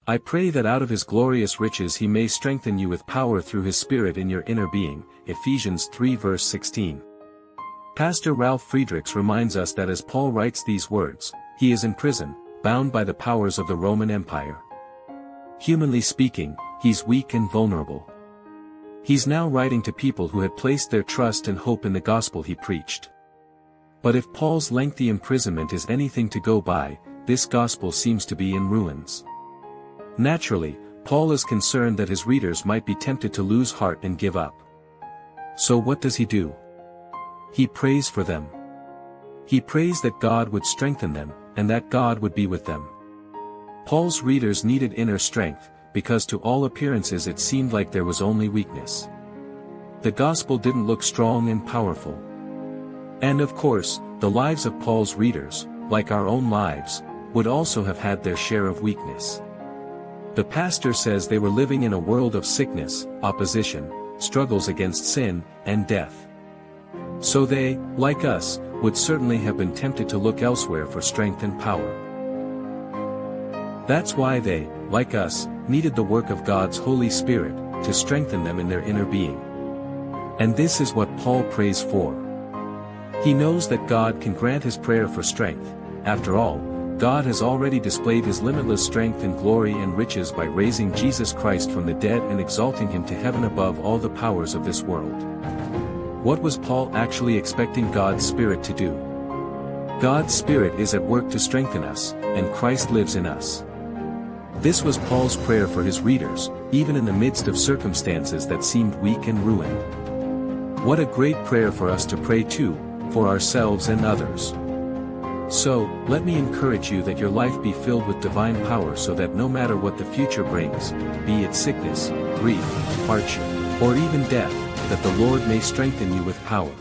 I pray that out of his glorious riches he may strengthen you with power through his Spirit in your inner being. Ephesians 3 verse 16. Pastor Ralf Friedrichs reminds us that as Paul writes these words, he is in prison, bound by the powers of the Roman Empire. Humanly speaking, he's weak and vulnerable. He's now writing to people who had placed their trust and hope in the gospel he preached. But if Paul's lengthy imprisonment is anything to go by, this gospel seems to be in ruins. Naturally, Paul is concerned that his readers might be tempted to lose heart and give up. So what does he do? He prays for them. He prays that God would strengthen them, and that God would be with them. Paul's readers needed inner strength, because to all appearances it seemed like there was only weakness. The gospel didn't look strong and powerful. And of course, the lives of Paul's readers, like our own lives, would also have had their share of weakness. The pastor says they were living in a world of sickness, opposition, struggles against sin, and death. So they, like us, would certainly have been tempted to look elsewhere for strength and power. That's why they, like us, needed the work of God's Holy Spirit, to strengthen them in their inner being. And this is what Paul prays for. He knows that God can grant his prayer for strength. After all, God has already displayed his limitless strength and glory and riches by raising Jesus Christ from the dead and exalting him to heaven above all the powers of this world. What was Paul actually expecting God's Spirit to do? God's Spirit is at work to strengthen us, and Christ lives in us. This was Paul's prayer for his readers, even in the midst of circumstances that seemed weak and ruined. What a great prayer for us to pray too, for ourselves and others. So, let me encourage you that your life be filled with divine power so that no matter what the future brings, be it sickness, grief, hardship, or even death, that the Lord may strengthen you with power.